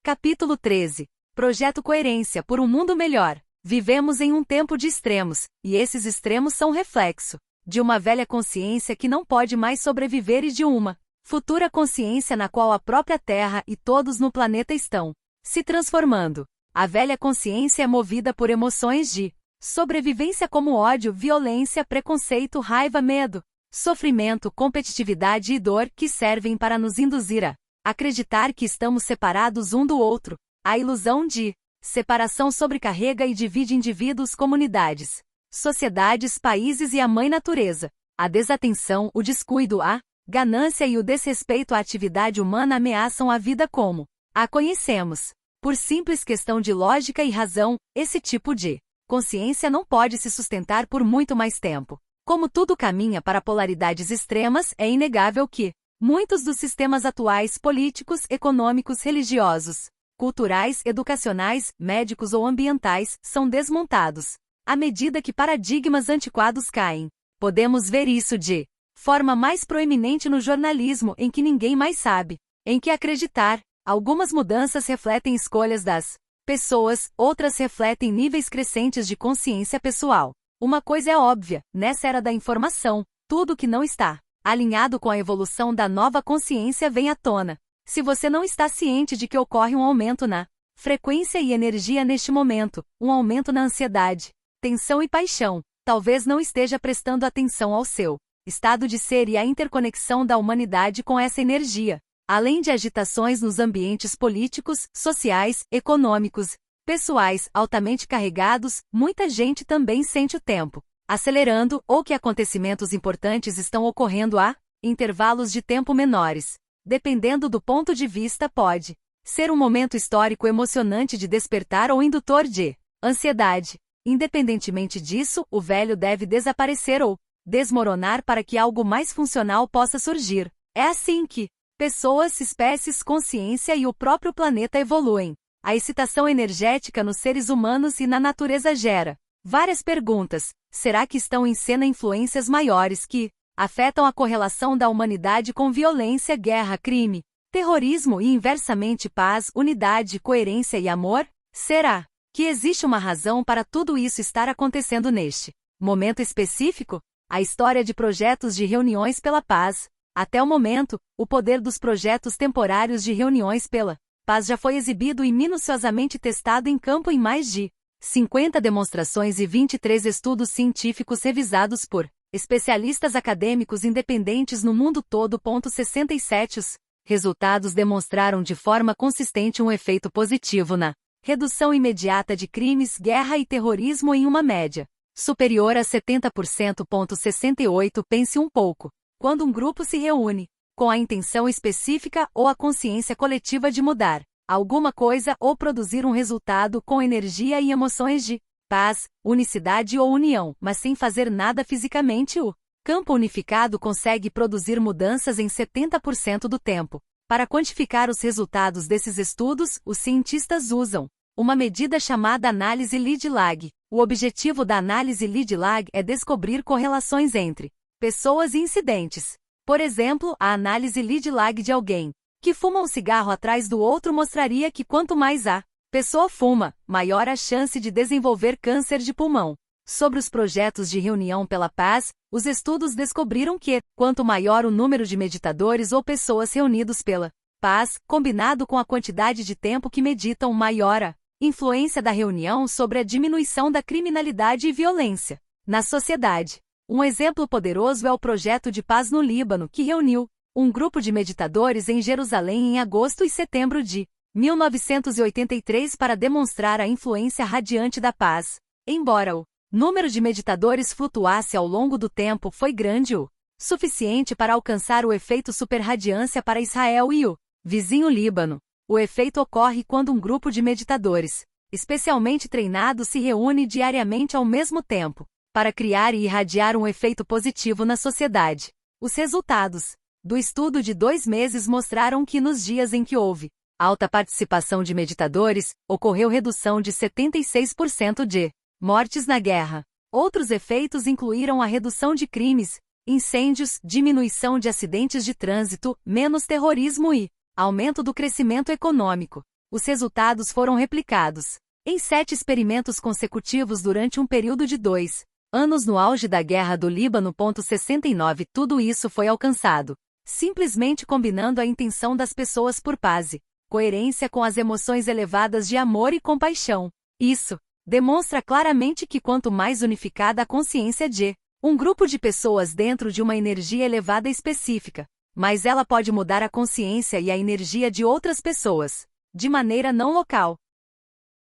Capítulo 13. Projeto Coerência por um Mundo Melhor. Vivemos em um tempo de extremos, e esses extremos são reflexo de uma velha consciência que não pode mais sobreviver e de uma futura consciência na qual a própria Terra e todos no planeta estão se transformando. A velha consciência é movida por emoções de sobrevivência como ódio, violência, preconceito, raiva, medo, sofrimento, competitividade e dor que servem para nos induzir a acreditar que estamos separados um do outro. A ilusão de separação sobrecarrega e divide indivíduos, comunidades, sociedades, países e a mãe natureza. A desatenção, o descuido, a ganância e o desrespeito à atividade humana ameaçam a vida como a conhecemos. Por simples questão de lógica e razão, esse tipo de consciência não pode se sustentar por muito mais tempo. Como tudo caminha para polaridades extremas, é inegável que muitos dos sistemas atuais políticos, econômicos, religiosos, culturais, educacionais, médicos ou ambientais são desmontados à medida que paradigmas antiquados caem. Podemos ver isso de forma mais proeminente no jornalismo, em que ninguém mais sabe em que acreditar. Algumas mudanças refletem escolhas das pessoas, outras refletem níveis crescentes de consciência pessoal. Uma coisa é óbvia, nessa era da informação, tudo que não está alinhado com a evolução da nova consciência vem à tona. Se você não está ciente de que ocorre um aumento na frequência e energia neste momento, um aumento na ansiedade, tensão e paixão, talvez não esteja prestando atenção ao seu estado de ser e à interconexão da humanidade com essa energia. Além de agitações nos ambientes políticos, sociais, econômicos, pessoais altamente carregados, muita gente também sente o tempo acelerando ou que acontecimentos importantes estão ocorrendo a intervalos de tempo menores. Dependendo do ponto de vista, pode ser um momento histórico emocionante de despertar ou indutor de ansiedade. Independentemente disso, o velho deve desaparecer ou desmoronar para que algo mais funcional possa surgir. É assim que pessoas, espécies, consciência e o próprio planeta evoluem. A excitação energética nos seres humanos e na natureza gera várias perguntas. Será que estão em cena influências maiores que afetam a correlação da humanidade com violência, guerra, crime, terrorismo e inversamente paz, unidade, coerência e amor? Será que existe uma razão para tudo isso estar acontecendo neste momento específico? A história de projetos de reuniões pela paz. Até o momento, o poder dos projetos temporários de reuniões pela paz já foi exibido e minuciosamente testado em campo em mais de 50 demonstrações e 23 estudos científicos revisados por especialistas acadêmicos independentes no mundo todo. 67 Os resultados demonstraram de forma consistente um efeito positivo na redução imediata de crimes, guerra e terrorismo em uma média superior a 70%. 68 Pense um pouco. Quando um grupo se reúne com a intenção específica ou a consciência coletiva de mudar alguma coisa ou produzir um resultado com energia e emoções de paz, unicidade ou união, mas sem fazer nada fisicamente, o campo unificado consegue produzir mudanças em 70% do tempo. Para quantificar os resultados desses estudos, os cientistas usam uma medida chamada análise lead-lag. O objetivo da análise lead-lag é descobrir correlações entre pessoas e incidentes. Por exemplo, a análise lead-lag de alguém que fuma um cigarro atrás do outro mostraria que quanto mais a pessoa fuma, maior a chance de desenvolver câncer de pulmão. Sobre os projetos de reunião pela paz, os estudos descobriram que, quanto maior o número de meditadores ou pessoas reunidos pela paz, combinado com a quantidade de tempo que meditam, maior a influência da reunião sobre a diminuição da criminalidade e violência na sociedade. Um exemplo poderoso é o projeto de paz no Líbano, que reuniu um grupo de meditadores em Jerusalém em agosto e setembro de 1983 para demonstrar a influência radiante da paz. Embora o número de meditadores flutuasse ao longo do tempo, foi grande o suficiente para alcançar o efeito superradiância para Israel e o vizinho Líbano. O efeito ocorre quando um grupo de meditadores, especialmente treinados, se reúne diariamente ao mesmo tempo, para criar e irradiar um efeito positivo na sociedade. Os resultados do estudo de 2 meses mostraram que nos dias em que houve alta participação de meditadores, ocorreu redução de 76% de mortes na guerra. Outros efeitos incluíram a redução de crimes, incêndios, diminuição de acidentes de trânsito, menos terrorismo e aumento do crescimento econômico. Os resultados foram replicados em 7 experimentos consecutivos durante um período de 2 anos no auge da Guerra do Líbano. 69 Tudo isso foi alcançado simplesmente combinando a intenção das pessoas por paz e coerência com as emoções elevadas de amor e compaixão. Isso demonstra claramente que quanto mais unificada a consciência de um grupo de pessoas dentro de uma energia elevada específica, mais ela pode mudar a consciência e a energia de outras pessoas, de maneira não local.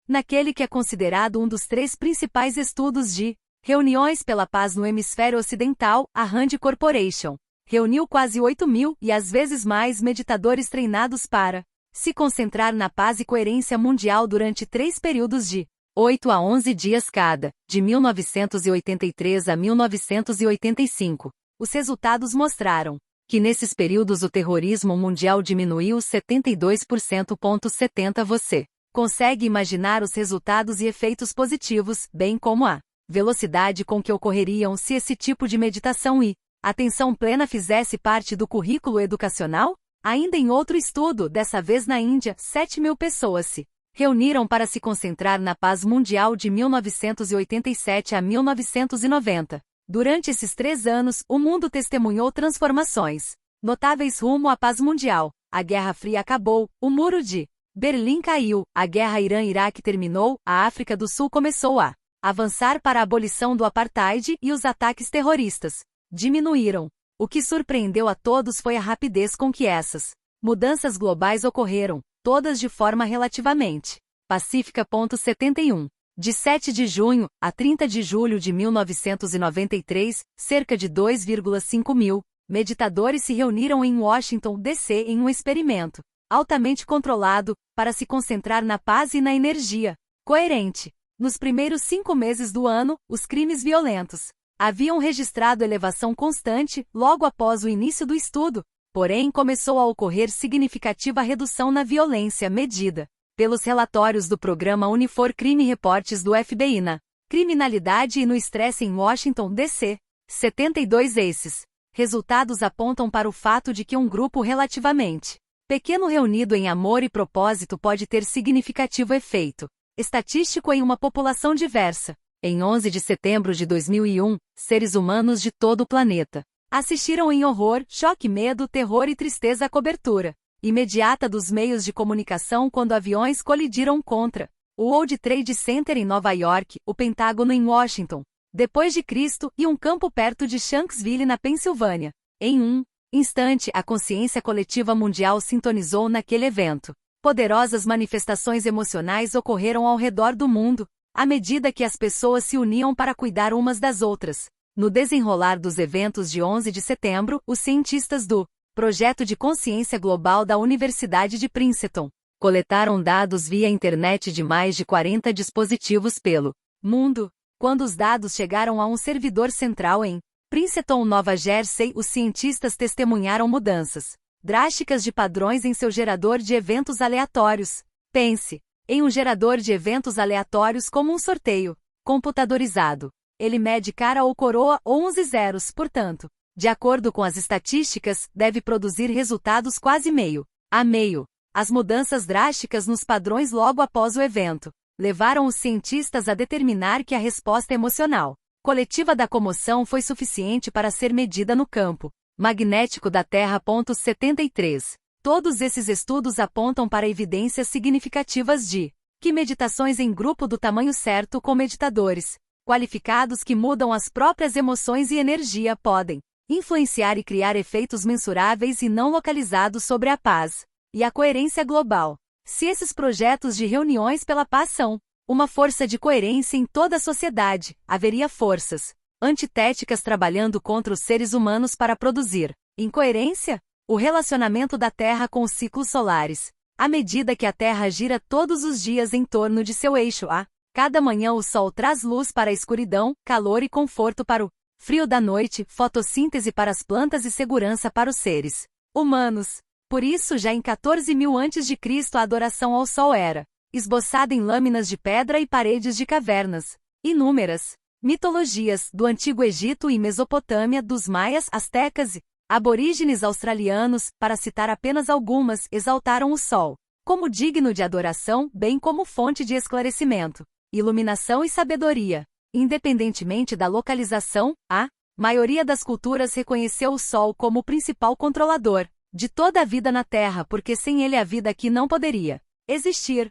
Naquele que é considerado um dos 3 principais estudos de reuniões pela paz no hemisfério ocidental, a Rand Corporation reuniu quase 8.000 e às vezes mais meditadores treinados para se concentrar na paz e coerência mundial durante 3 períodos de 8 a 11 dias cada, de 1983 a 1985. Os resultados mostraram que nesses períodos o terrorismo mundial diminuiu 72%. 70 Você consegue imaginar os resultados e efeitos positivos, bem como a velocidade com que ocorreriam se esse tipo de meditação e atenção plena fizesse parte do currículo educacional? Ainda em outro estudo, dessa vez na Índia, 7.000 pessoas se reuniram para se concentrar na paz mundial de 1987 a 1990. Durante esses 3 anos, o mundo testemunhou transformações notáveis rumo à paz mundial. A Guerra Fria acabou, o Muro de Berlim caiu, a Guerra Irã-Iraque terminou, a África do Sul começou a avançar para a abolição do apartheid e os ataques terroristas diminuíram. O que surpreendeu a todos foi a rapidez com que essas mudanças globais ocorreram, todas de forma relativamente pacífica. 71. De 7 de junho a 30 de julho de 1993, cerca de 2,5 mil meditadores se reuniram em Washington, D.C. em um experimento altamente controlado para se concentrar na paz e na energia coerente. Nos primeiros 5 meses do ano, os crimes violentos haviam registrado elevação constante logo após o início do estudo, porém começou a ocorrer significativa redução na violência medida pelos relatórios do programa Unifor Crime Reports do FBI na criminalidade e no estresse em Washington, D.C. 72 Esses resultados apontam para o fato de que um grupo relativamente pequeno reunido em amor e propósito pode ter significativo efeito estatístico em uma população diversa. Em 11 de setembro de 2001, seres humanos de todo o planeta assistiram em horror, choque, medo, terror e tristeza à cobertura imediata dos meios de comunicação quando aviões colidiram contra o World Trade Center em Nova York, o Pentágono em Washington, depois de Cristo, e um campo perto de Shanksville na Pensilvânia. Em um instante, a consciência coletiva mundial sintonizou naquele evento. Poderosas manifestações emocionais ocorreram ao redor do mundo, à medida que as pessoas se uniam para cuidar umas das outras. No desenrolar dos eventos de 11 de setembro, os cientistas do Projeto de Consciência Global da Universidade de Princeton coletaram dados via internet de mais de 40 dispositivos pelo mundo. Quando os dados chegaram a um servidor central em Princeton, Nova Jersey, os cientistas testemunharam mudanças drásticas de padrões em seu gerador de eventos aleatórios. Pense em um gerador de eventos aleatórios como um sorteio computadorizado. Ele mede cara ou coroa ou 11 zeros, portanto, de acordo com as estatísticas, deve produzir resultados quase meio a meio. As mudanças drásticas nos padrões logo após o evento levaram os cientistas a determinar que a resposta emocional coletiva da comoção foi suficiente para ser medida no campo magnético da Terra. 73. Todos esses estudos apontam para evidências significativas de que meditações em grupo do tamanho certo com meditadores qualificados que mudam as próprias emoções e energia podem influenciar e criar efeitos mensuráveis e não localizados sobre a paz e a coerência global. Se esses projetos de reuniões pela paz são uma força de coerência em toda a sociedade, haveria forças antitéticas trabalhando contra os seres humanos para produzir incoerência? O relacionamento da Terra com os ciclos solares. À medida que a Terra gira todos os dias em torno de seu eixo A, cada manhã o Sol traz luz para a escuridão, calor e conforto para o frio da noite, fotossíntese para as plantas e segurança para os seres humanos. Por isso, já em 14.000 a.C., a adoração ao Sol era esboçada em lâminas de pedra e paredes de cavernas. Inúmeras mitologias do Antigo Egito e Mesopotâmia, dos maias, astecas e aborígenes australianos, para citar apenas algumas, exaltaram o Sol como digno de adoração, bem como fonte de esclarecimento, iluminação e sabedoria. Independentemente da localização, a maioria das culturas reconheceu o Sol como o principal controlador de toda a vida na Terra, porque sem ele a vida aqui não poderia existir.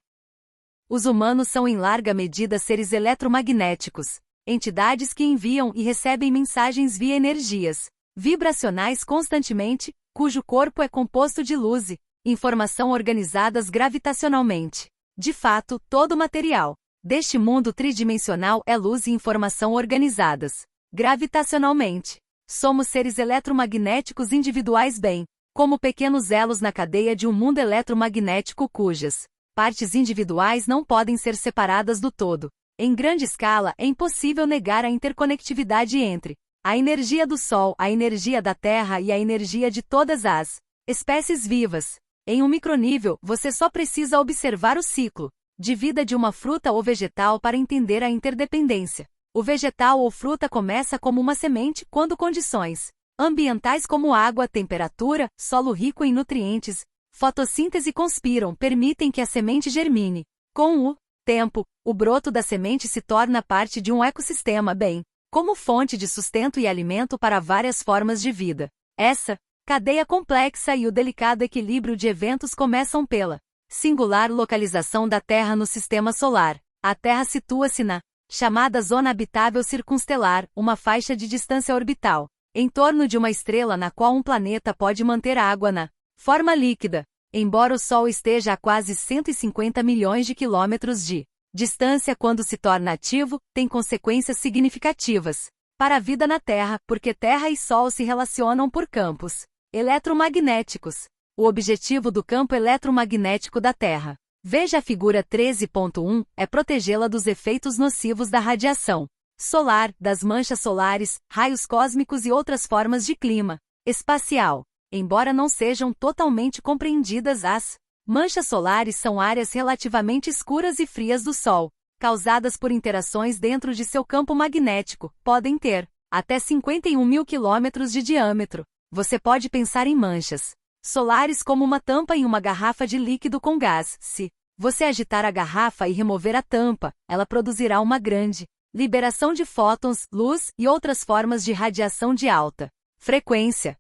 Os humanos são em larga medida seres eletromagnéticos, entidades que enviam e recebem mensagens via energias vibracionais constantemente, cujo corpo é composto de luz e informação organizadas gravitacionalmente. De fato, todo o material deste mundo tridimensional é luz e informação organizadas gravitacionalmente. Somos seres eletromagnéticos individuais bem como pequenos elos na cadeia de um mundo eletromagnético cujas partes individuais não podem ser separadas do todo. Em grande escala, é impossível negar a interconectividade entre a energia do Sol, a energia da Terra e a energia de todas as espécies vivas. Em um micronível, você só precisa observar o ciclo de vida de uma fruta ou vegetal para entender a interdependência. O vegetal ou fruta começa como uma semente quando condições ambientais como água, temperatura, solo rico em nutrientes, fotossíntese conspiram, permitem que a semente germine. Com o tempo, o broto da semente se torna parte de um ecossistema, bem como fonte de sustento e alimento para várias formas de vida. Essa cadeia complexa e o delicado equilíbrio de eventos começam pela singular localização da Terra no sistema solar. A Terra situa-se na chamada zona habitável circunstelar, uma faixa de distância orbital, em torno de uma estrela na qual um planeta pode manter água na forma líquida. Embora o Sol esteja a quase 150 milhões de quilômetros de distância quando se torna ativo, tem consequências significativas para a vida na Terra, porque Terra e Sol se relacionam por campos eletromagnéticos. O objetivo do campo eletromagnético da Terra, veja a figura 13.1, é protegê-la dos efeitos nocivos da radiação solar, das manchas solares, raios cósmicos e outras formas de clima espacial. Embora não sejam totalmente compreendidas, as manchas solares são áreas relativamente escuras e frias do Sol, causadas por interações dentro de seu campo magnético, podem ter até 51 mil quilômetros de diâmetro. Você pode pensar em manchas solares como uma tampa em uma garrafa de líquido com gás. Se você agitar a garrafa e remover a tampa, ela produzirá uma grande liberação de fótons, luz e outras formas de radiação de alta frequência.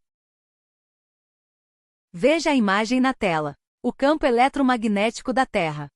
Veja a imagem na tela. O campo eletromagnético da Terra.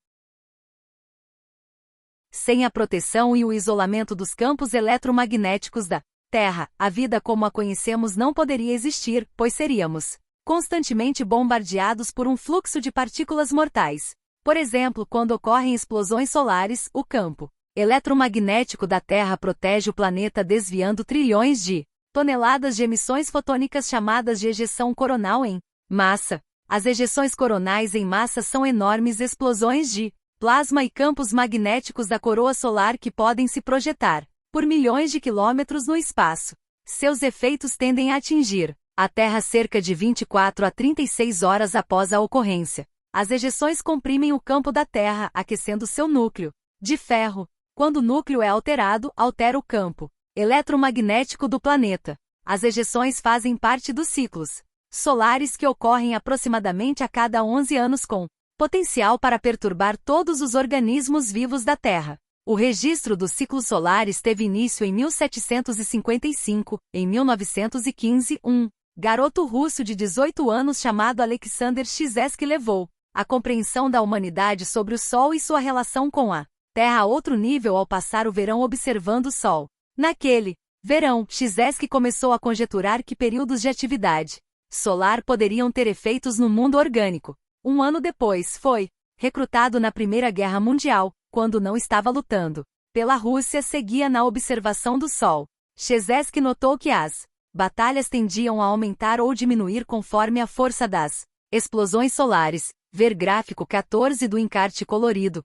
Sem a proteção e o isolamento dos campos eletromagnéticos da Terra, a vida como a conhecemos não poderia existir, pois seríamos constantemente bombardeados por um fluxo de partículas mortais. Por exemplo, quando ocorrem explosões solares, o campo eletromagnético da Terra protege o planeta desviando trilhões de toneladas de emissões fotônicas chamadas de ejeção coronal em massa. As ejeções coronais em massa são enormes explosões de plasma e campos magnéticos da coroa solar que podem se projetar por milhões de quilômetros no espaço. Seus efeitos tendem a atingir a Terra cerca de 24 a 36 horas após a ocorrência. As ejeções comprimem o campo da Terra, aquecendo seu núcleo de ferro. Quando o núcleo é alterado, altera o campo eletromagnético do planeta. As ejeções fazem parte dos ciclos solares que ocorrem aproximadamente a cada 11 anos com potencial para perturbar todos os organismos vivos da Terra. O registro dos ciclos solares teve início em 1755. Em 1915, um garoto russo de 18 anos chamado Alexander Chizhevsky levou a compreensão da humanidade sobre o Sol e sua relação com a Terra a outro nível ao passar o verão observando o Sol. Naquele verão, Chizhevsky começou a conjeturar que períodos de atividade solar poderiam ter efeitos no mundo orgânico. Um ano depois, foi recrutado na Primeira Guerra Mundial, quando não estava lutando pela Rússia, seguia na observação do Sol. Chizhevsky notou que as batalhas tendiam a aumentar ou diminuir conforme a força das explosões solares. Ver gráfico 14 do encarte colorido.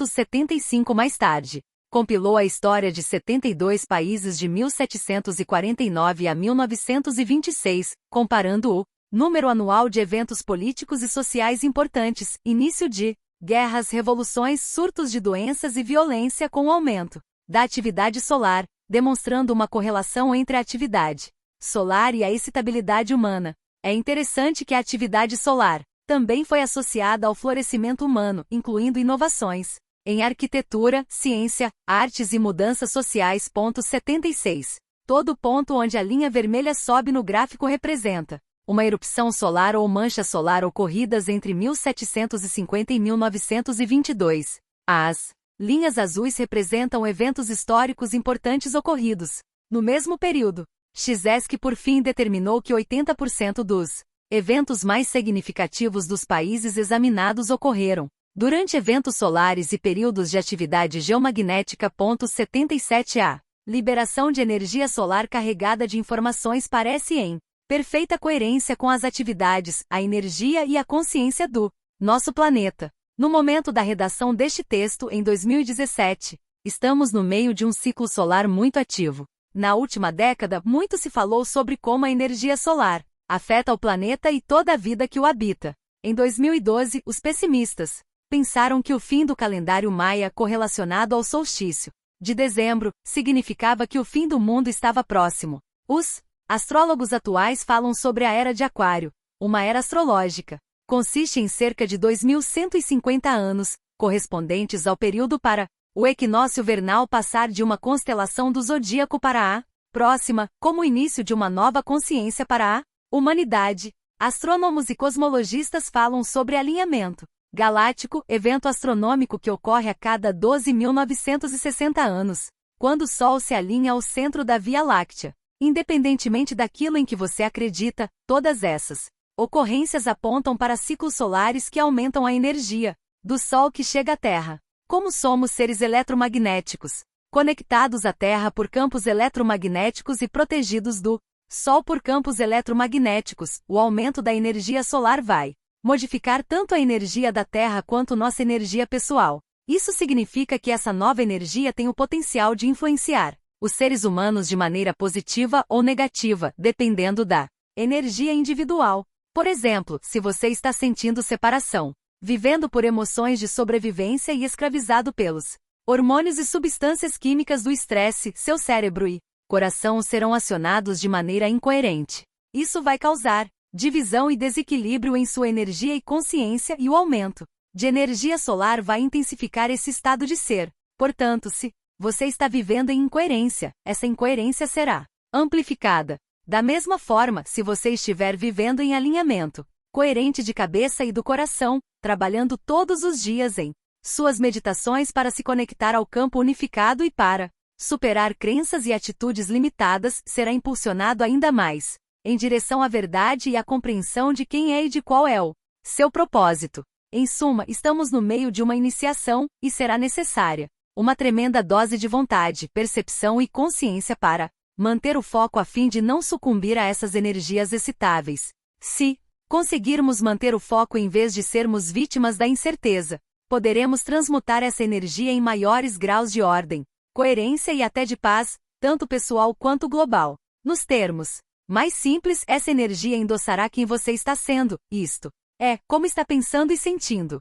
75 mais tarde. Compilou a história de 72 países de 1749 a 1926, comparando o número anual de eventos políticos e sociais importantes, início de guerras, revoluções, surtos de doenças e violência com o aumento da atividade solar, demonstrando uma correlação entre a atividade solar e a excitabilidade humana. É interessante que a atividade solar também foi associada ao florescimento humano, incluindo inovações em arquitetura, ciência, artes e mudanças sociais. 76. Todo ponto onde a linha vermelha sobe no gráfico representa uma erupção solar ou mancha solar ocorridas entre 1750 e 1922. As linhas azuis representam eventos históricos importantes ocorridos no mesmo período. Czeski por fim determinou que 80% dos eventos mais significativos dos países examinados ocorreram durante eventos solares e períodos de atividade geomagnética. 77a. Liberação de energia solar carregada de informações parece em perfeita coerência com as atividades, a energia e a consciência do nosso planeta. No momento da redação deste texto, em 2017, estamos no meio de um ciclo solar muito ativo. Na última década, muito se falou sobre como a energia solar afeta o planeta e toda a vida que o habita. Em 2012, os pessimistas pensaram que o fim do calendário maia correlacionado ao solstício de dezembro significava que o fim do mundo estava próximo. Os astrólogos atuais falam sobre a Era de Aquário, uma era astrológica. Consiste em cerca de 2.150 anos, correspondentes ao período para o equinócio vernal passar de uma constelação do zodíaco para a próxima, como o início de uma nova consciência para a humanidade. Astrônomos e cosmologistas falam sobre alinhamento galáctico, evento astronômico que ocorre a cada 12.960 anos, quando o Sol se alinha ao centro da Via Láctea. Independentemente daquilo em que você acredita, todas essas ocorrências apontam para ciclos solares que aumentam a energia do Sol que chega à Terra. Como somos seres eletromagnéticos, conectados à Terra por campos eletromagnéticos e protegidos do Sol por campos eletromagnéticos, o aumento da energia solar vai modificar tanto a energia da Terra quanto nossa energia pessoal. Isso significa que essa nova energia tem o potencial de influenciar os seres humanos de maneira positiva ou negativa, dependendo da energia individual. Por exemplo, se você está sentindo separação, vivendo por emoções de sobrevivência e escravizado pelos hormônios e substâncias químicas do estresse, seu cérebro e coração serão acionados de maneira incoerente. Isso vai causar divisão e desequilíbrio em sua energia e consciência, e o aumento de energia solar vai intensificar esse estado de ser. Portanto, se você está vivendo em incoerência, essa incoerência será amplificada. Da mesma forma, se você estiver vivendo em alinhamento coerente de cabeça e do coração, trabalhando todos os dias em suas meditações para se conectar ao campo unificado e para superar crenças e atitudes limitadas, será impulsionado ainda mais em direção à verdade e à compreensão de quem é e de qual é o seu propósito. Em suma, estamos no meio de uma iniciação, e será necessária uma tremenda dose de vontade, percepção e consciência para manter o foco a fim de não sucumbir a essas energias excitáveis. Se conseguirmos manter o foco em vez de sermos vítimas da incerteza, poderemos transmutar essa energia em maiores graus de ordem, coerência e até de paz, tanto pessoal quanto global. Nos termos mais simples, essa energia endossará quem você está sendo, isto é, como está pensando e sentindo.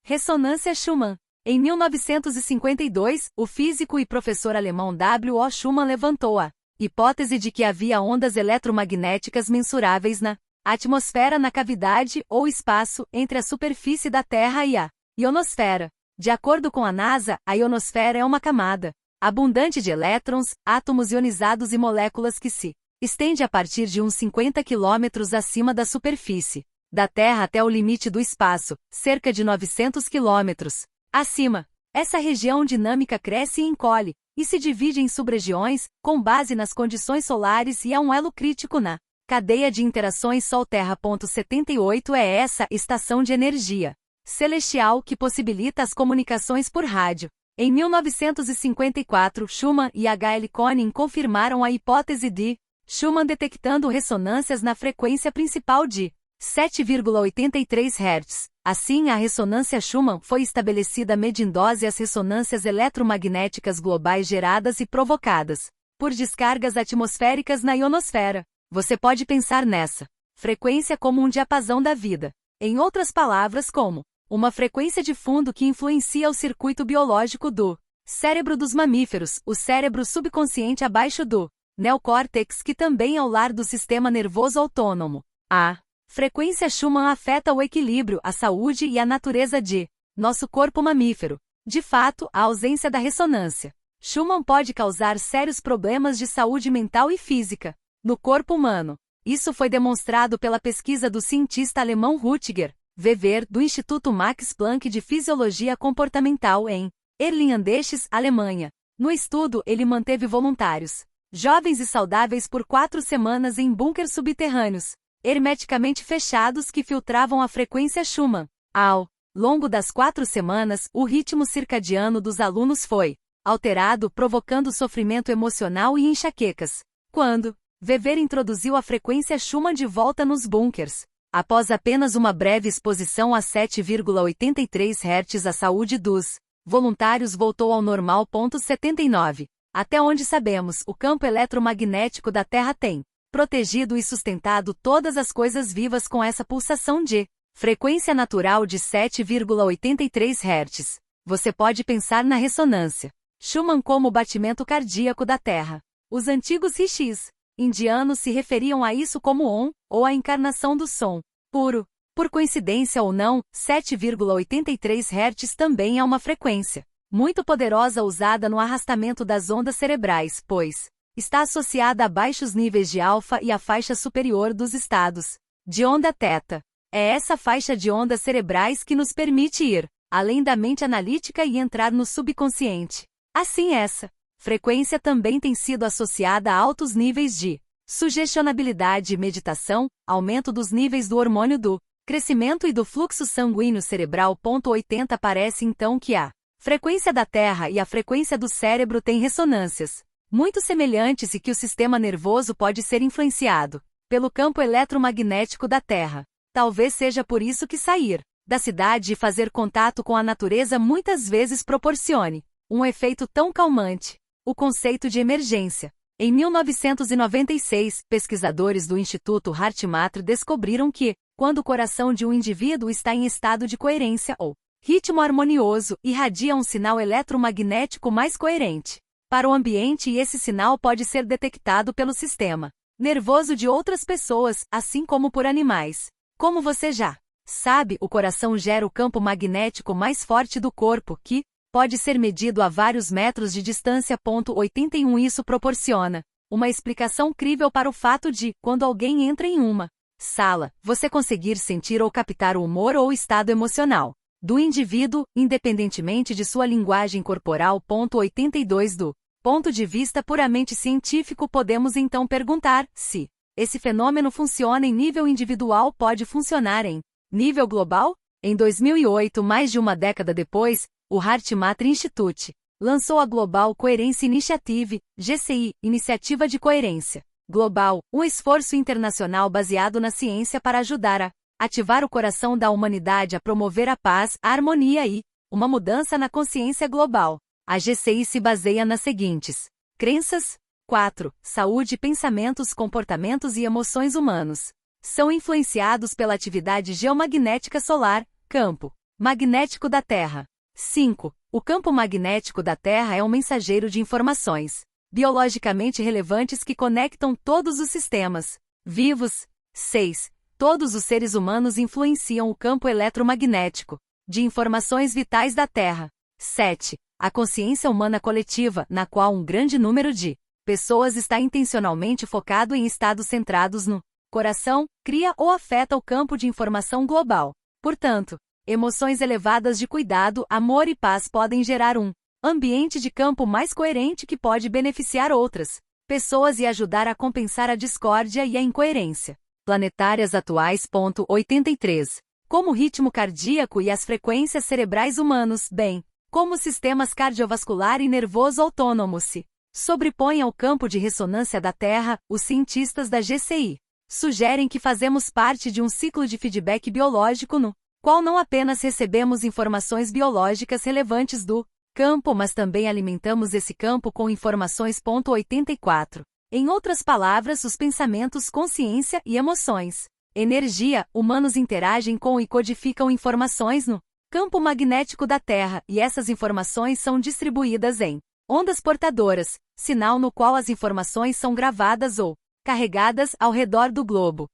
Ressonância Schumann. Em 1952, o físico e professor alemão W. O. Schumann levantou a hipótese de que havia ondas eletromagnéticas mensuráveis na atmosfera, na cavidade ou espaço entre a superfície da Terra e a ionosfera. De acordo com a NASA, a ionosfera é uma camada abundante de elétrons, átomos ionizados e moléculas que se estende a partir de uns 50 quilômetros acima da superfície da Terra até o limite do espaço, cerca de 900 quilômetros acima. Essa região dinâmica cresce e encolhe, e se divide em sub-regiões, com base nas condições solares, e é um elo crítico na cadeia de interações Sol-Terra. 78 é essa estação de energia celestial que possibilita as comunicações por rádio. Em 1954, Schumann e H. L. Koenig confirmaram a hipótese de Schumann detectando ressonâncias na frequência principal de 7,83 Hz. Assim, a ressonância Schumann foi estabelecida medindo as ressonâncias eletromagnéticas globais geradas e provocadas por descargas atmosféricas na ionosfera. Você pode pensar nessa frequência como um diapasão da vida. Em outras palavras, como uma frequência de fundo que influencia o circuito biológico do cérebro dos mamíferos, o cérebro subconsciente abaixo do neocórtex, que também é o lar do sistema nervoso autônomo. A Frequência Schumann afeta o equilíbrio, a saúde e a natureza de nosso corpo mamífero. De fato, a ausência da ressonância Schumann pode causar sérios problemas de saúde mental e física no corpo humano. Isso foi demonstrado pela pesquisa do cientista alemão Rüdiger Wever, do Instituto Max Planck de Fisiologia Comportamental em Erlangen, Alemanha. No estudo, ele manteve voluntários jovens e saudáveis por 4 semanas em bunkers subterrâneos, hermeticamente fechados que filtravam a frequência Schumann. Ao longo das 4 semanas, o ritmo circadiano dos alunos foi alterado, provocando sofrimento emocional e enxaquecas. Quando Wever introduziu a frequência Schumann de volta nos bunkers, após apenas uma breve exposição a 7,83 Hz, a saúde dos voluntários voltou ao normal. 79. Até onde sabemos, o campo eletromagnético da Terra tem protegido e sustentado todas as coisas vivas com essa pulsação de frequência natural de 7,83 Hz. Você pode pensar na ressonância Schumann como o batimento cardíaco da Terra. Os antigos rishis indianos se referiam a isso como Om, ou a encarnação do som puro. Por coincidência ou não, 7,83 Hz também é uma frequência muito poderosa usada no arrastamento das ondas cerebrais, pois está associada a baixos níveis de alfa e a faixa superior dos estados de onda θ. É essa faixa de ondas cerebrais que nos permite ir além da mente analítica e entrar no subconsciente. Assim, essa frequência também tem sido associada a altos níveis de sugestionabilidade e meditação, aumento dos níveis do hormônio do crescimento e do fluxo sanguíneo cerebral. 80. Parece então que a frequência da Terra e a frequência do cérebro têm ressonâncias muito semelhantes e que o sistema nervoso pode ser influenciado pelo campo eletromagnético da Terra. Talvez seja por isso que sair da cidade e fazer contato com a natureza muitas vezes proporcione um efeito tão calmante. O conceito de emergência. Em 1996, pesquisadores do Instituto HeartMath descobriram que, quando o coração de um indivíduo está em estado de coerência ou ritmo harmonioso, irradia um sinal eletromagnético mais coerente para o ambiente, e esse sinal pode ser detectado pelo sistema nervoso de outras pessoas, assim como por animais. Como você já sabe, o coração gera o campo magnético mais forte do corpo, que pode ser medido a vários metros de distância. 81. Isso proporciona uma explicação crível para o fato de, quando alguém entra em uma sala, você conseguir sentir ou captar o humor ou estado emocional do indivíduo, independentemente de sua linguagem corporal. 82. Do ponto de vista puramente científico, podemos então perguntar se esse fenômeno funciona em nível individual, pode funcionar em nível global? Em 2008, mais de uma década depois, o HeartMath Institute lançou a Global Coherence Initiative, GCI, Iniciativa de Coerência Global, um esforço internacional baseado na ciência para ajudar a ativar o coração da humanidade, a promover a paz, a harmonia e uma mudança na consciência global. A GCI se baseia nas seguintes crenças. 4. Saúde, pensamentos, comportamentos e emoções humanos são influenciados pela atividade geomagnética solar, campo magnético da Terra. 5. O campo magnético da Terra é um mensageiro de informações biologicamente relevantes que conectam todos os sistemas vivos. 6. Todos os seres humanos influenciam o campo eletromagnético de informações vitais da Terra. 7. A consciência humana coletiva, na qual um grande número de pessoas está intencionalmente focado em estados centrados no coração, cria ou afeta o campo de informação global. Portanto, emoções elevadas de cuidado, amor e paz podem gerar um ambiente de campo mais coerente que pode beneficiar outras pessoas e ajudar a compensar a discórdia e a incoerência planetárias atuais. 83. Como o ritmo cardíaco e as frequências cerebrais humanos, bem como sistemas cardiovascular e nervoso autônomo se sobrepõem ao campo de ressonância da Terra, os cientistas da GCI sugerem que fazemos parte de um ciclo de feedback biológico no qual não apenas recebemos informações biológicas relevantes do campo, mas também alimentamos esse campo com informações. 84. Em outras palavras, os pensamentos, consciência e emoções, energia, humanos interagem com e codificam informações no campo magnético da Terra, e essas informações são distribuídas em ondas portadoras, sinal no qual as informações são gravadas ou carregadas ao redor do globo.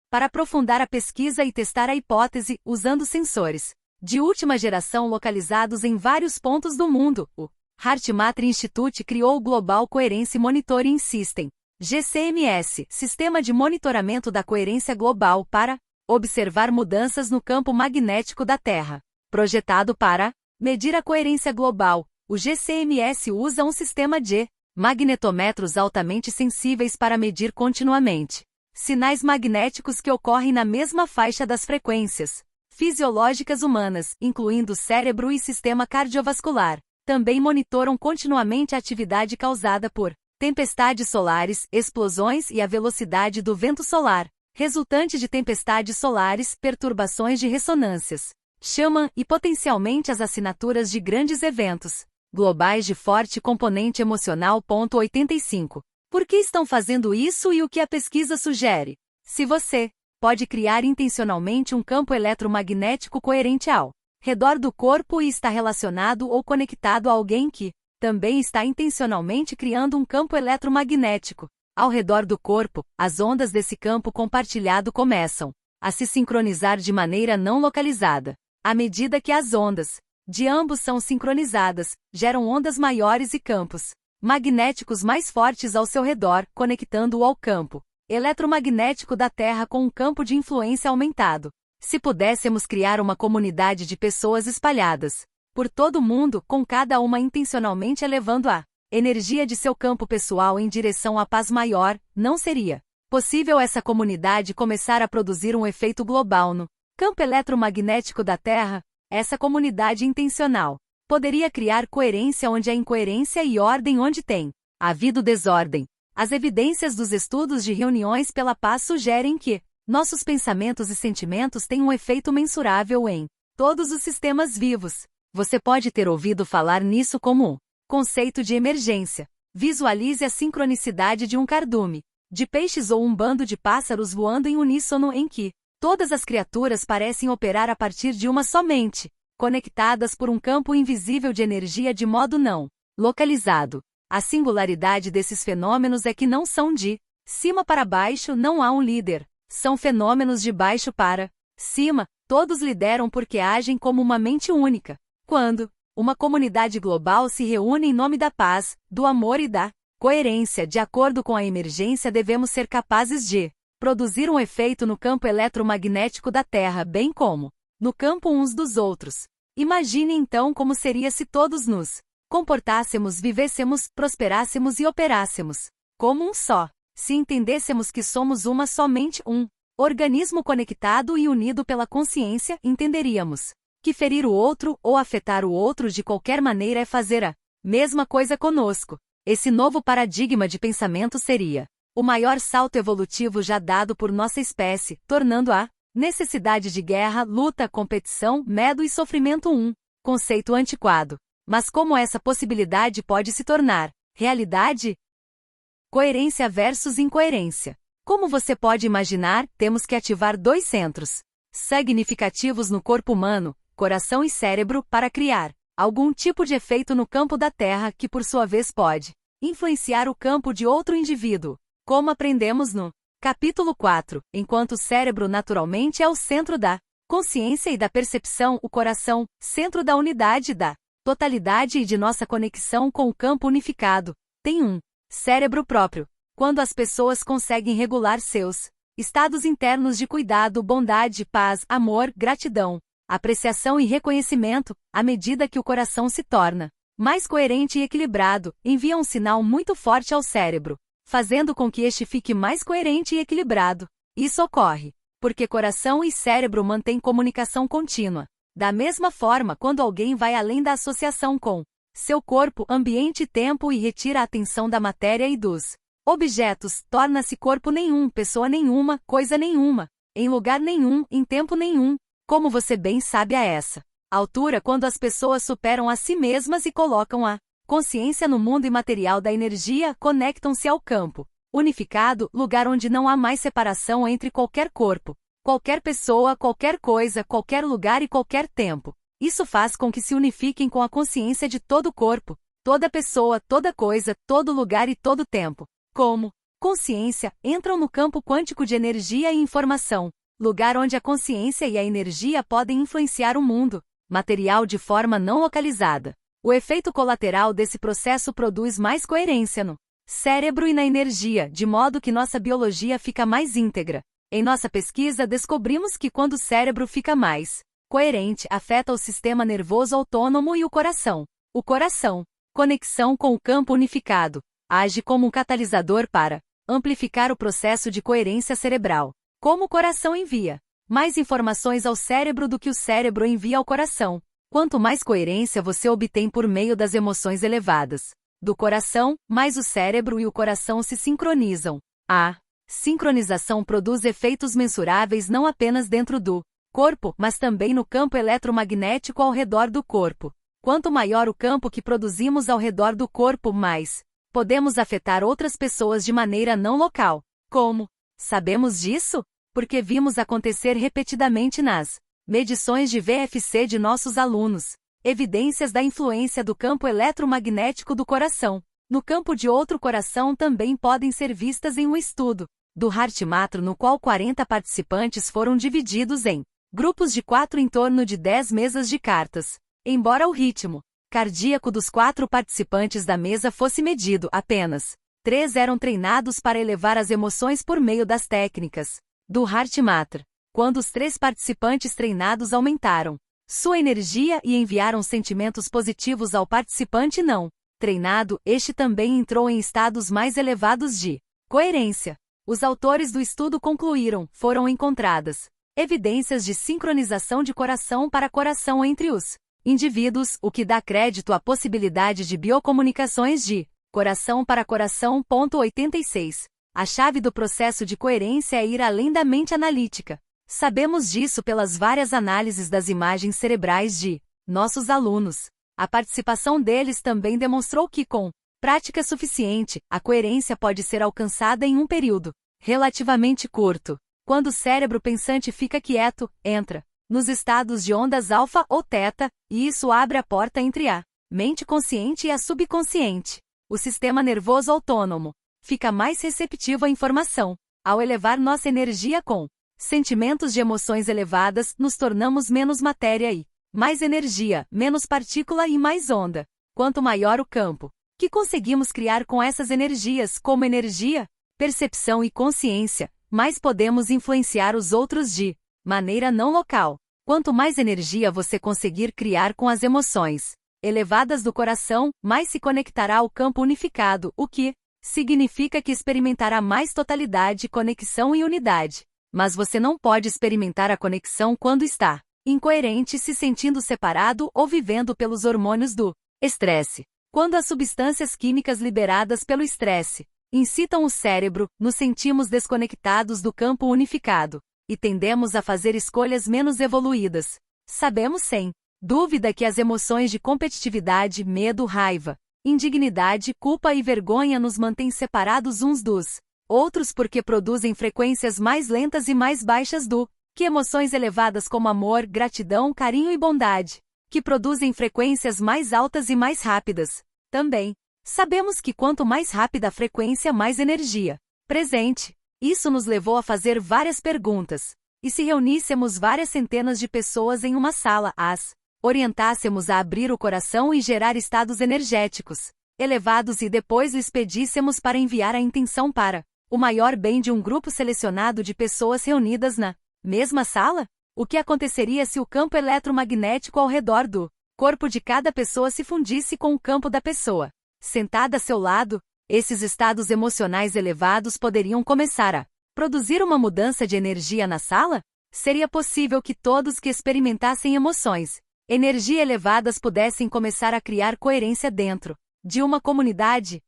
para aprofundar a pesquisa e testar a hipótese usando sensores de última geração localizados em vários pontos do mundo. O HeartMath Institute criou o Global Coherence Monitoring System, GCMS, Sistema de Monitoramento da Coerência Global para observar mudanças no campo magnético da Terra. Projetado para medir a coerência global, o GCMS usa um sistema de magnetômetros altamente sensíveis para medir continuamente sinais magnéticos que ocorrem na mesma faixa das frequências fisiológicas humanas, incluindo cérebro e sistema cardiovascular. Também monitoram continuamente a atividade causada por tempestades solares, explosões e a velocidade do vento solar, resultante de tempestades solares, perturbações de ressonâncias, Schumann e potencialmente as assinaturas de grandes eventos globais de forte componente emocional. 85. Por que estão fazendo isso e o que a pesquisa sugere? Se você pode criar intencionalmente um campo eletromagnético coerente ao redor do corpo e está relacionado ou conectado a alguém que também está intencionalmente criando um campo eletromagnético ao redor do corpo, as ondas desse campo compartilhado começam a se sincronizar de maneira não localizada. À medida que as ondas de ambos são sincronizadas, geram ondas maiores e campos magnéticos mais fortes ao seu redor, conectando-o ao campo eletromagnético da Terra com um campo de influência aumentado. Se pudéssemos criar uma comunidade de pessoas espalhadas por todo o mundo, com cada uma intencionalmente elevando a energia de seu campo pessoal em direção à paz maior, não seria possível essa comunidade começar a produzir um efeito global no campo eletromagnético da Terra? Essa comunidade intencional poderia criar coerência onde há incoerência e ordem onde tem havido desordem. As evidências dos estudos de reuniões pela paz sugerem que nossos pensamentos e sentimentos têm um efeito mensurável em todos os sistemas vivos. Você pode ter ouvido falar nisso como um conceito de emergência. Visualize a sincronicidade de um cardume de peixes ou um bando de pássaros voando em uníssono em que todas as criaturas parecem operar a partir de uma só mente, conectadas por um campo invisível de energia de modo não localizado. A singularidade desses fenômenos é que não são de cima para baixo, não há um líder. São fenômenos de baixo para cima, todos lideram porque agem como uma mente única. Quando uma comunidade global se reúne em nome da paz, do amor e da coerência, de acordo com a emergência, devemos ser capazes de produzir um efeito no campo eletromagnético da Terra, bem como no campo uns dos outros. Imagine então como seria se todos nos comportássemos, vivêssemos, prosperássemos e operássemos como um só. Se entendêssemos que somos uma somente um organismo conectado e unido pela consciência, entenderíamos que ferir o outro ou afetar o outro de qualquer maneira é fazer a mesma coisa conosco. Esse novo paradigma de pensamento seria o maior salto evolutivo já dado por nossa espécie, tornando a necessidade de guerra, luta, competição, medo e sofrimento um conceito antiquado. Mas como essa possibilidade pode se tornar realidade? Coerência versus incoerência. Como você pode imaginar, temos que ativar dois centros significativos no corpo humano, coração e cérebro, para criar algum tipo de efeito no campo da Terra que por sua vez pode influenciar o campo de outro indivíduo. Como aprendemos no capítulo 4, enquanto o cérebro naturalmente é o centro da consciência e da percepção, o coração, centro da unidade, da totalidade e de nossa conexão com o campo unificado, tem um cérebro próprio. Quando as pessoas conseguem regular seus estados internos de cuidado, bondade, paz, amor, gratidão, apreciação e reconhecimento, à medida que o coração se torna mais coerente e equilibrado, envia um sinal muito forte ao cérebro, fazendo com que este fique mais coerente e equilibrado. Isso ocorre porque coração e cérebro mantêm comunicação contínua. Da mesma forma, quando alguém vai além da associação com seu corpo, ambiente e tempo e retira a atenção da matéria e dos objetos, torna-se corpo nenhum, pessoa nenhuma, coisa nenhuma, em lugar nenhum, em tempo nenhum. Como você bem sabe, a essa altura, quando as pessoas superam a si mesmas e colocam a consciência no mundo imaterial da energia, conectam-se ao campo unificado, lugar onde não há mais separação entre qualquer corpo, qualquer pessoa, qualquer coisa, qualquer lugar e qualquer tempo. Isso faz com que se unifiquem com a consciência de todo corpo, toda pessoa, toda coisa, todo lugar e todo tempo. Como consciência entram no campo quântico de energia e informação, lugar onde a consciência e a energia podem influenciar o mundo material de forma não localizada. O efeito colateral desse processo produz mais coerência no cérebro e na energia, de modo que nossa biologia fica mais íntegra. Em nossa pesquisa, descobrimos que quando o cérebro fica mais coerente, afeta o sistema nervoso autônomo e o coração. O coração, conexão com o campo unificado, age como um catalisador para amplificar o processo de coerência cerebral. Como o coração envia mais informações ao cérebro do que o cérebro envia ao coração. Quanto mais coerência você obtém por meio das emoções elevadas do coração, mais o cérebro e o coração se sincronizam. A sincronização produz efeitos mensuráveis não apenas dentro do corpo, mas também no campo eletromagnético ao redor do corpo. Quanto maior o campo que produzimos ao redor do corpo, mais podemos afetar outras pessoas de maneira não local. Como sabemos disso? Porque vimos acontecer repetidamente nas medições de VFC de nossos alunos. Evidências da influência do campo eletromagnético do coração no campo de outro coração também podem ser vistas em um estudo do HeartMath, no qual 40 participantes foram divididos em grupos de 4 em torno de 10 mesas de cartas. Embora o ritmo cardíaco dos 4 participantes da mesa fosse medido, apenas 3 eram treinados para elevar as emoções por meio das técnicas do HeartMath. Quando os 3 participantes treinados aumentaram sua energia e enviaram sentimentos positivos ao participante não treinado, este também entrou em estados mais elevados de coerência. Os autores do estudo concluíram: foram encontradas evidências de sincronização de coração para coração entre os indivíduos, o que dá crédito à possibilidade de biocomunicações de coração para coração. 86. A chave do processo de coerência é ir além da mente analítica. Sabemos disso pelas várias análises das imagens cerebrais de nossos alunos. A participação deles também demonstrou que, com prática suficiente, a coerência pode ser alcançada em um período relativamente curto. Quando o cérebro pensante fica quieto, entra nos estados de ondas alfa ou teta, e isso abre a porta entre a mente consciente e a subconsciente. O sistema nervoso autônomo fica mais receptivo à informação. Ao elevar nossa energia com sentimentos de emoções elevadas, nos tornamos menos matéria e mais energia, menos partícula e mais onda. Quanto maior o campo que conseguimos criar com essas energias, como energia, percepção e consciência, mais podemos influenciar os outros de maneira não local. Quanto mais energia você conseguir criar com as emoções elevadas do coração, mais se conectará ao campo unificado, o que significa que experimentará mais totalidade, conexão e unidade. Mas você não pode experimentar a conexão quando está incoerente, se sentindo separado ou vivendo pelos hormônios do estresse. Quando as substâncias químicas liberadas pelo estresse incitam o cérebro, nos sentimos desconectados do campo unificado e tendemos a fazer escolhas menos evoluídas. Sabemos sem dúvida que as emoções de competitividade, medo, raiva, indignidade, culpa e vergonha nos mantêm separados uns dos outros porque produzem frequências mais lentas e mais baixas do que emoções elevadas como amor, gratidão, carinho e bondade, que produzem frequências mais altas e mais rápidas. Também sabemos que quanto mais rápida a frequência, mais energia presente. Isso nos levou a fazer várias perguntas. E se reuníssemos várias centenas de pessoas em uma sala, as orientássemos a abrir o coração e gerar estados energéticos elevados e depois lhes pedíssemos para enviar a intenção para o maior bem de um grupo selecionado de pessoas reunidas na mesma sala? O que aconteceria se o campo eletromagnético ao redor do corpo de cada pessoa se fundisse com o campo da pessoa sentada a seu lado? Esses estados emocionais elevados poderiam começar a produzir uma mudança de energia na sala? Seria possível que todos que experimentassem emoções, energia elevadas pudessem começar a criar coerência dentro de uma comunidade?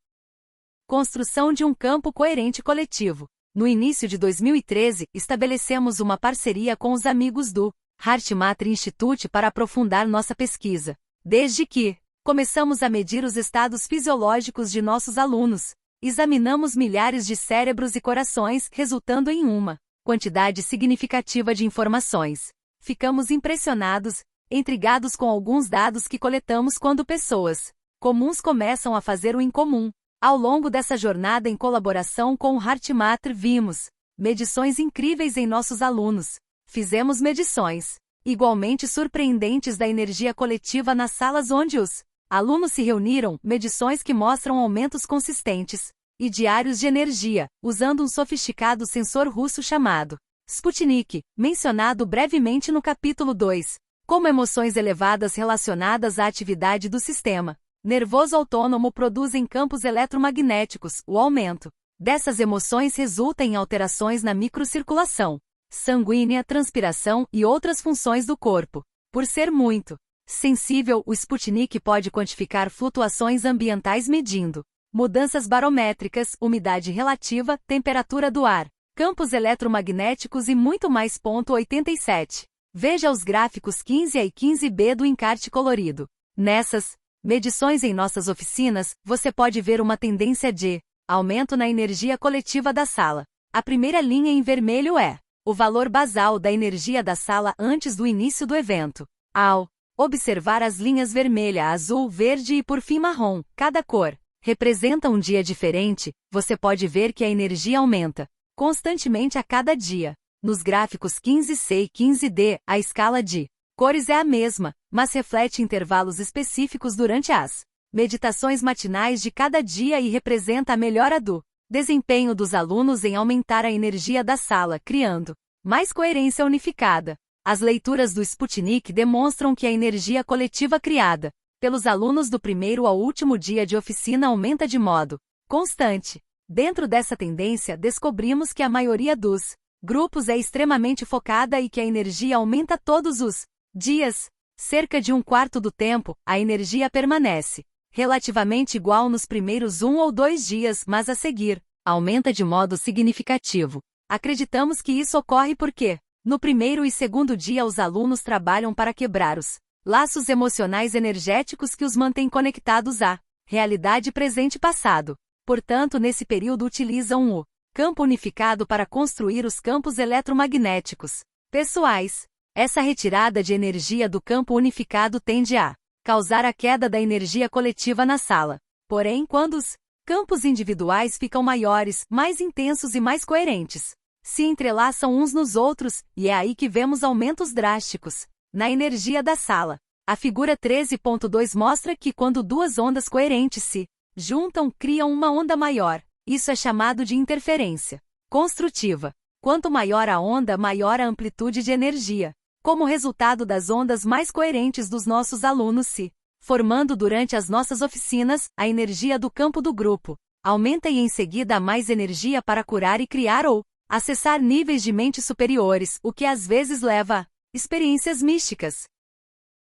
Construção de um campo coerente coletivo. No início de 2013, estabelecemos uma parceria com os amigos do HeartMath Institute para aprofundar nossa pesquisa. Desde que começamos a medir os estados fisiológicos de nossos alunos, examinamos milhares de cérebros e corações, resultando em uma quantidade significativa de informações. Ficamos impressionados, intrigados com alguns dados que coletamos quando pessoas comuns começam a fazer o incomum. Ao longo dessa jornada em colaboração com o HeartMath, vimos medições incríveis em nossos alunos. Fizemos medições igualmente surpreendentes da energia coletiva nas salas onde os alunos se reuniram, medições que mostram aumentos consistentes e diários de energia, usando um sofisticado sensor russo chamado Sputnik, mencionado brevemente no capítulo 2, como emoções elevadas relacionadas à atividade do sistema nervoso autônomo produzem campos eletromagnéticos. O aumento dessas emoções resulta em alterações na microcirculação sanguínea, transpiração e outras funções do corpo. Por ser muito sensível, o Sputnik pode quantificar flutuações ambientais medindo mudanças barométricas, umidade relativa, temperatura do ar, campos eletromagnéticos e muito mais. 87. Veja os gráficos 15A e 15B do encarte colorido. Nessas medições em nossas oficinas, você pode ver uma tendência de aumento na energia coletiva da sala. A primeira linha em vermelho é o valor basal da energia da sala antes do início do evento. Ao observar as linhas vermelha, azul, verde e por fim marrom, cada cor representa um dia diferente, você pode ver que a energia aumenta constantemente a cada dia. Nos gráficos 15C e 15D, a escala de cores é a mesma, mas reflete intervalos específicos durante as meditações matinais de cada dia e representa a melhora do desempenho dos alunos em aumentar a energia da sala, criando mais coerência unificada. As leituras do Sputnik demonstram que a energia coletiva criada pelos alunos do primeiro ao último dia de oficina aumenta de modo constante. Dentro dessa tendência, descobrimos que a maioria dos grupos é extremamente focada e que a energia aumenta todos os dias. Cerca de um quarto do tempo, a energia permanece relativamente igual nos primeiros 1 ou 2 dias, mas a seguir, aumenta de modo significativo. Acreditamos que isso ocorre porque, no primeiro e segundo dia, os alunos trabalham para quebrar os laços emocionais energéticos que os mantêm conectados à realidade presente e passado. Portanto, nesse período utilizam o campo unificado para construir os campos eletromagnéticos pessoais. Essa retirada de energia do campo unificado tende a causar a queda da energia coletiva na sala. Porém, quando os campos individuais ficam maiores, mais intensos e mais coerentes, se entrelaçam uns nos outros, e é aí que vemos aumentos drásticos na energia da sala. A figura 13.2 mostra que quando duas ondas coerentes se juntam, criam uma onda maior. Isso é chamado de interferência construtiva. Quanto maior a onda, maior a amplitude de energia. Como resultado das ondas mais coerentes dos nossos alunos se formando durante as nossas oficinas, a energia do campo do grupo aumenta e em seguida há mais energia para curar e criar ou acessar níveis de mente superiores, o que às vezes leva a experiências místicas.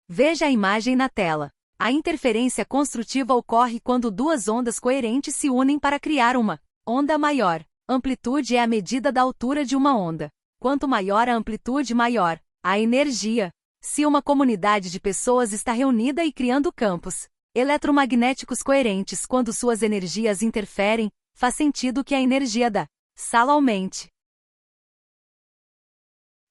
Veja a imagem na tela. A interferência construtiva ocorre quando duas ondas coerentes se unem para criar uma onda maior. Amplitude é a medida da altura de uma onda. Quanto maior a amplitude, maior a energia. Se uma comunidade de pessoas está reunida e criando campos eletromagnéticos coerentes quando suas energias interferem, faz sentido que a energia da sala aumente.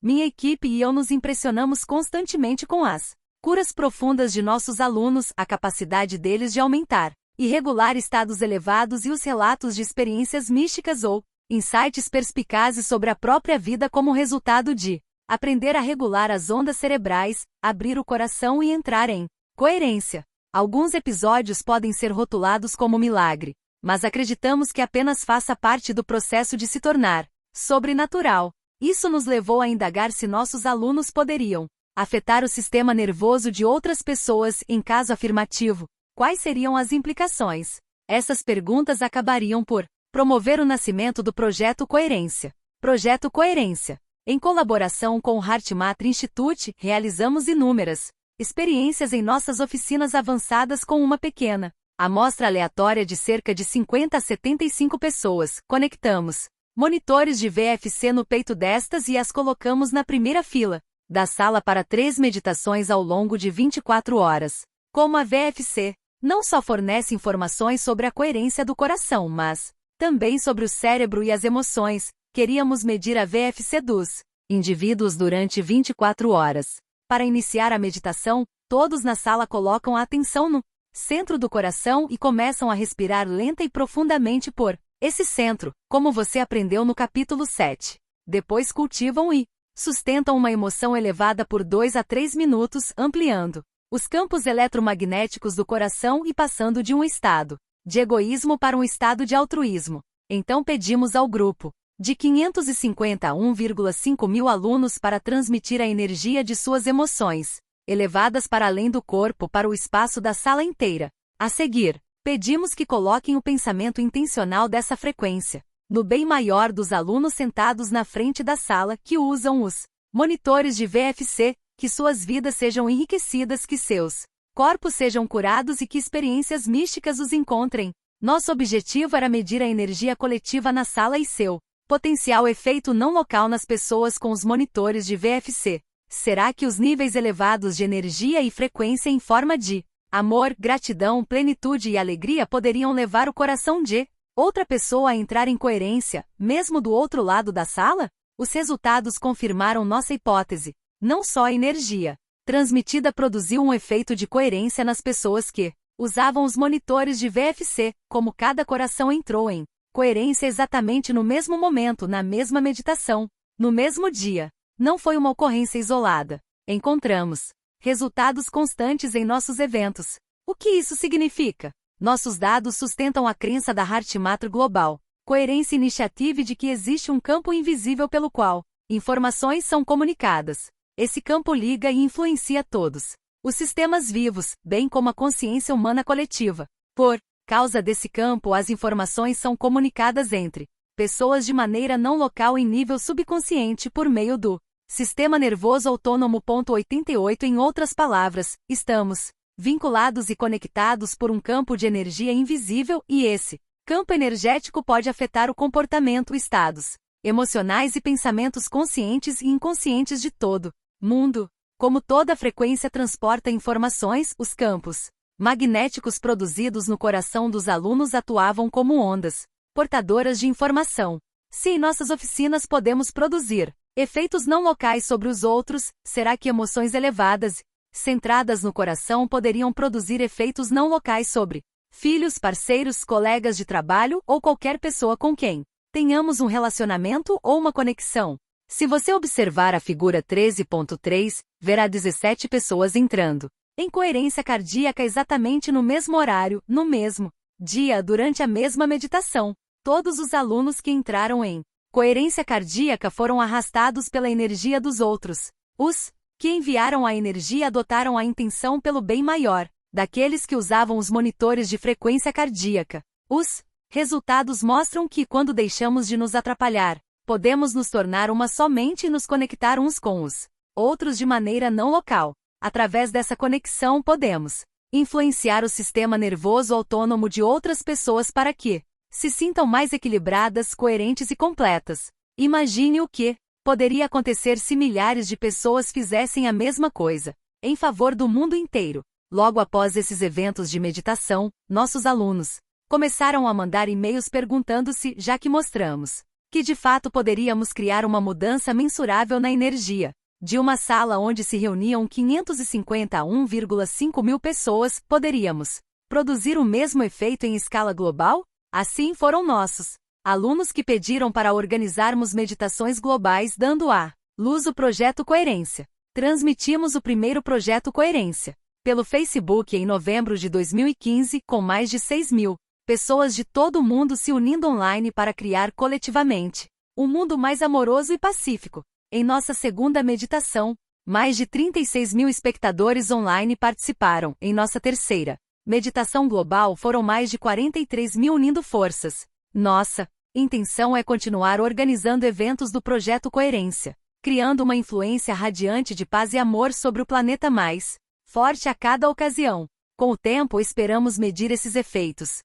Minha equipe e eu nos impressionamos constantemente com as curas profundas de nossos alunos, a capacidade deles de aumentar e regular estados elevados e os relatos de experiências místicas ou insights perspicazes sobre a própria vida como resultado de aprender a regular as ondas cerebrais, abrir o coração e entrar em coerência. Alguns episódios podem ser rotulados como milagre, mas acreditamos que apenas faça parte do processo de se tornar sobrenatural. Isso nos levou a indagar se nossos alunos poderiam afetar o sistema nervoso de outras pessoas, em caso afirmativo. Quais seriam as implicações? Essas perguntas acabariam por promover o nascimento do Projeto Coerência. Projeto Coerência. Em colaboração com o HeartMath Institute, realizamos inúmeras experiências em nossas oficinas avançadas com uma pequena amostra aleatória de cerca de 50 a 75 pessoas. Conectamos monitores de VFC no peito destas e as colocamos na primeira fila da sala para 3 meditações ao longo de 24 horas. Como a VFC não só fornece informações sobre a coerência do coração, mas também sobre o cérebro e as emoções, queríamos medir a VFC dos indivíduos durante 24 horas. Para iniciar a meditação, todos na sala colocam a atenção no centro do coração e começam a respirar lenta e profundamente por esse centro, como você aprendeu no capítulo 7. Depois cultivam e sustentam uma emoção elevada por 2 a 3 minutos, ampliando os campos eletromagnéticos do coração e passando de um estado de egoísmo para um estado de altruísmo. Então pedimos ao grupo de 551,5 mil alunos para transmitir a energia de suas emoções, elevadas para além do corpo para o espaço da sala inteira. A seguir, pedimos que coloquem o pensamento intencional dessa frequência no bem maior dos alunos sentados na frente da sala que usam os monitores de VFC, que suas vidas sejam enriquecidas, que seus corpos sejam curados e que experiências místicas os encontrem. Nosso objetivo era medir a energia coletiva na sala e seu potencial efeito não local nas pessoas com os monitores de VFC. Será que os níveis elevados de energia e frequência em forma de amor, gratidão, plenitude e alegria poderiam levar o coração de outra pessoa a entrar em coerência, mesmo do outro lado da sala? Os resultados confirmaram nossa hipótese. Não só a energia transmitida produziu um efeito de coerência nas pessoas que usavam os monitores de VFC, como cada coração entrou em coerência exatamente no mesmo momento, na mesma meditação, no mesmo dia. Não foi uma ocorrência isolada. Encontramos resultados constantes em nossos eventos. O que isso significa? Nossos dados sustentam a crença da HeartMath Global Coerência Initiative de que existe um campo invisível pelo qual informações são comunicadas. Esse campo liga e influencia todos os sistemas vivos, bem como a consciência humana coletiva. Por causa desse campo, as informações são comunicadas entre pessoas de maneira não local em nível subconsciente por meio do sistema nervoso autônomo. 88 Em outras palavras, estamos vinculados e conectados por um campo de energia invisível e esse campo energético pode afetar o comportamento, estados emocionais e pensamentos conscientes e inconscientes de todo mundo. Como toda frequência transporta informações, os campos magnéticos produzidos no coração dos alunos atuavam como ondas portadoras de informação. Se em nossas oficinas podemos produzir efeitos não locais sobre os outros, será que emoções elevadas, centradas no coração, poderiam produzir efeitos não locais sobre filhos, parceiros, colegas de trabalho ou qualquer pessoa com quem tenhamos um relacionamento ou uma conexão? Se você observar a figura 13.3, verá 17 pessoas entrando em coerência cardíaca exatamente no mesmo horário, no mesmo dia, durante a mesma meditação. Todos os alunos que entraram em coerência cardíaca foram arrastados pela energia dos outros. Os que enviaram a energia adotaram a intenção pelo bem maior daqueles que usavam os monitores de frequência cardíaca. Os resultados mostram que, quando deixamos de nos atrapalhar, podemos nos tornar uma só mente e nos conectar uns com os outros de maneira não local. Através dessa conexão podemos influenciar o sistema nervoso autônomo de outras pessoas para que se sintam mais equilibradas, coerentes e completas. Imagine o que poderia acontecer se milhares de pessoas fizessem a mesma coisa, em favor do mundo inteiro. Logo após esses eventos de meditação, nossos alunos começaram a mandar e-mails perguntando se, já que mostramos que de fato poderíamos criar uma mudança mensurável na energia de uma sala onde se reuniam 551,5 mil pessoas, poderíamos produzir o mesmo efeito em escala global? Assim foram nossos alunos que pediram para organizarmos meditações globais, dando à luz o projeto Coerência. Transmitimos o primeiro projeto Coerência pelo Facebook em novembro de 2015, com mais de 6 mil pessoas de todo o mundo se unindo online para criar coletivamente um mundo mais amoroso e pacífico. Em nossa segunda meditação, mais de 36 mil espectadores online participaram. Em nossa terceira meditação global, foram mais de 43 mil unindo forças. Nossa intenção é continuar organizando eventos do projeto Coerência, criando uma influência radiante de paz e amor sobre o planeta mais forte a cada ocasião. Com o tempo, esperamos medir esses efeitos.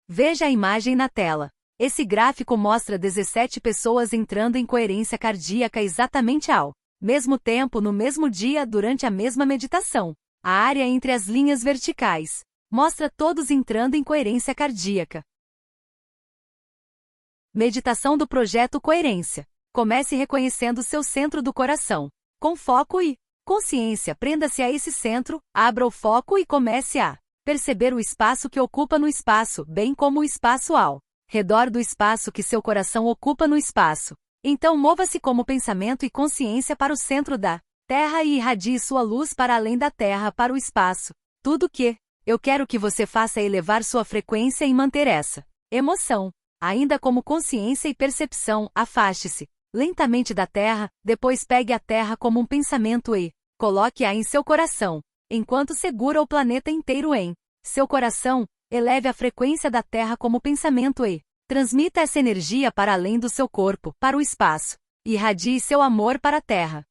Veja a imagem na tela. Esse gráfico mostra 17 pessoas entrando em coerência cardíaca exatamente ao mesmo tempo, no mesmo dia, durante a mesma meditação. A área entre as linhas verticais mostra todos entrando em coerência cardíaca. Meditação do projeto Coerência. Comece reconhecendo seu centro do coração. Com foco e consciência, prenda-se a esse centro, abra o foco e comece a Perceber o espaço que ocupa no espaço, bem como o espaço ao redor do espaço que seu coração ocupa no espaço. Então mova-se como pensamento e consciência para o centro da Terra e irradie sua luz para além da Terra, para o espaço. Tudo que eu quero que você faça é elevar sua frequência e manter essa emoção. Ainda como consciência e percepção, afaste-se lentamente da Terra, depois pegue a Terra como um pensamento e coloque-a em seu coração. Enquanto segura o planeta inteiro em seu coração, eleve a frequência da Terra como pensamento e transmita essa energia para além do seu corpo, para o espaço. Irradie seu amor para a Terra.